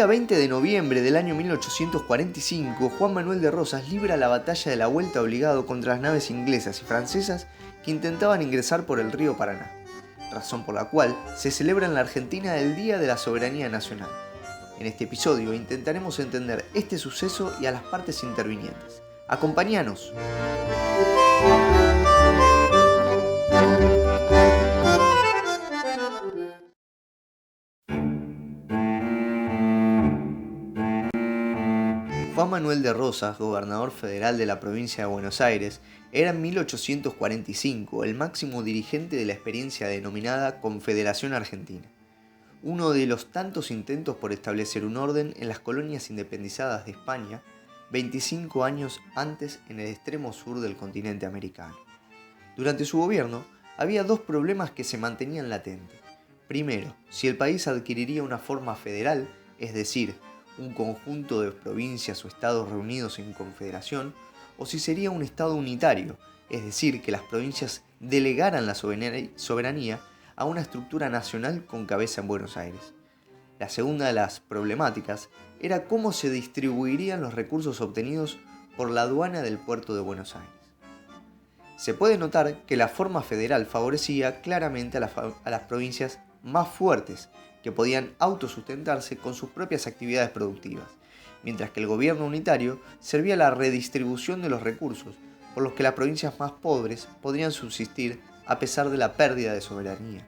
día 20 de noviembre del año 1845, Juan Manuel de Rosas libra la batalla de la Vuelta Obligado contra las naves inglesas y francesas que intentaban ingresar por el río Paraná, razón por la cual se celebra en la Argentina el Día de la Soberanía Nacional. En este episodio intentaremos entender este suceso y a las partes intervinientes. ¡Acompáñanos! Juan Manuel de Rosas, gobernador federal de la provincia de Buenos Aires, era en 1845 el máximo dirigente de la experiencia denominada Confederación Argentina, uno de los tantos intentos por establecer un orden en las colonias independizadas de España 25 años antes en el extremo sur del continente americano. Durante su gobierno había dos problemas que se mantenían latentes. Primero, si el país adquiriría una forma federal, es decir, un conjunto de provincias o estados reunidos en confederación, o si sería un estado unitario, es decir, que las provincias delegaran la soberanía a una estructura nacional con cabeza en Buenos Aires. La segunda de las problemáticas era cómo se distribuirían los recursos obtenidos por la aduana del puerto de Buenos Aires. Se puede notar que la forma federal favorecía claramente a las provincias más fuertes, que podían autosustentarse con sus propias actividades productivas, mientras que el gobierno unitario servía a la redistribución de los recursos, por los que las provincias más pobres podrían subsistir a pesar de la pérdida de soberanía.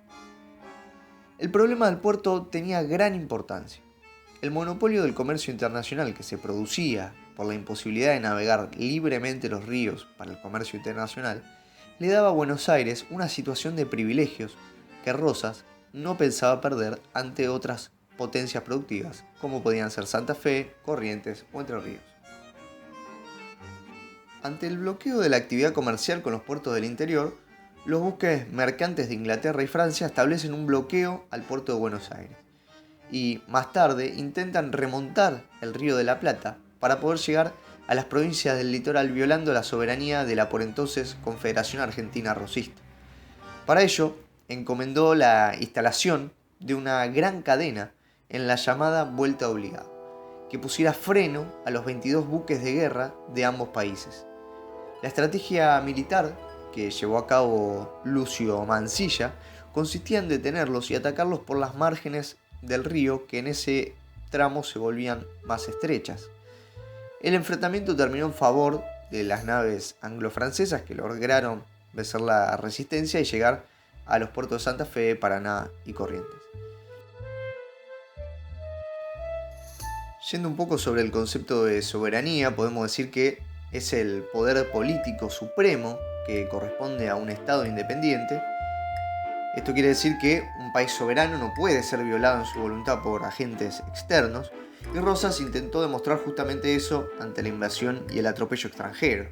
El problema del puerto tenía gran importancia. El monopolio del comercio internacional que se producía por la imposibilidad de navegar libremente los ríos para el comercio internacional le daba a Buenos Aires una situación de privilegios que Rosas no pensaba perder ante otras potencias productivas, como podían ser Santa Fe, Corrientes o Entre Ríos. Ante el bloqueo de la actividad comercial con los puertos del interior, los buques mercantes de Inglaterra y Francia establecen un bloqueo al puerto de Buenos Aires y, más tarde, intentan remontar el Río de la Plata para poder llegar a las provincias del litoral violando la soberanía de la por entonces Confederación Argentina Rosista. Para ello, encomendó la instalación de una gran cadena en la llamada Vuelta Obligada, que pusiera freno a los 22 buques de guerra de ambos países. La estrategia militar que llevó a cabo Lucio Mansilla consistía en detenerlos y atacarlos por las márgenes del río, que en ese tramo se volvían más estrechas. El enfrentamiento terminó en favor de las naves anglo-francesas, que lograron vencer la resistencia y llegar a los puertos de Santa Fe, Paraná y Corrientes. Yendo un poco sobre el concepto de soberanía, podemos decir que es el poder político supremo que corresponde a un Estado independiente. Esto quiere decir que un país soberano no puede ser violado en su voluntad por agentes externos, y Rosas intentó demostrar justamente eso ante la invasión y el atropello extranjero.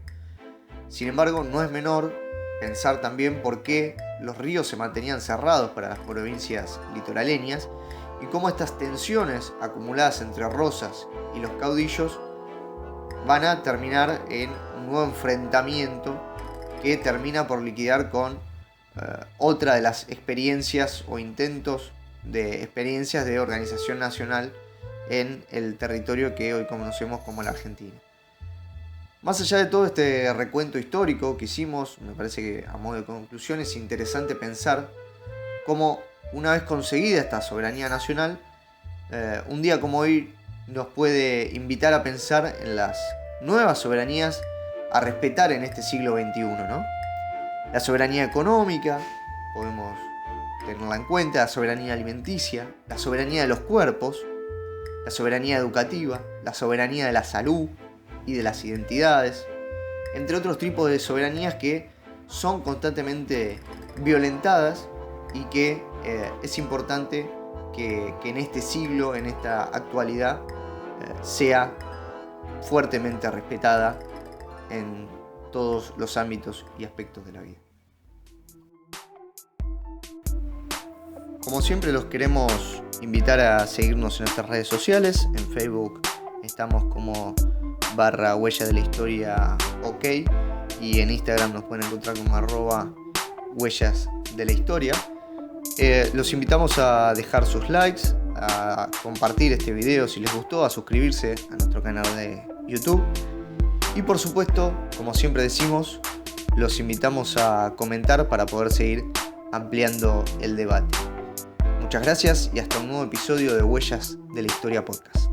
Sin embargo, no es menor pensar también por qué los ríos se mantenían cerrados para las provincias litoraleñas y cómo estas tensiones acumuladas entre Rosas y los caudillos van a terminar en un nuevo enfrentamiento que termina por liquidar con otra de las experiencias o intentos de experiencias de organización nacional en el territorio que hoy conocemos como la Argentina. Más allá de todo este recuento histórico que hicimos, me parece que a modo de conclusión es interesante pensar cómo, una vez conseguida esta soberanía nacional, un día como hoy nos puede invitar a pensar en las nuevas soberanías a respetar en este siglo XXI, ¿no? La soberanía económica, podemos tenerla en cuenta, la soberanía alimenticia, la soberanía de los cuerpos, la soberanía educativa, la soberanía de la salud y de las identidades, entre otros tipos de soberanías que son constantemente violentadas y que es importante que en este siglo, en esta actualidad, sea fuertemente respetada en todos los ámbitos y aspectos de la vida. Como siempre, los queremos invitar a seguirnos en nuestras redes sociales. En Facebook estamos como /Huella de la Historia OK, y en Instagram nos pueden encontrar como @Huellas de la Historia. Los invitamos a dejar sus likes, a compartir este video si les gustó, a suscribirse a nuestro canal de YouTube. Y por supuesto, como siempre decimos, los invitamos a comentar para poder seguir ampliando el debate. Muchas gracias y hasta un nuevo episodio de Huellas de la Historia Podcast.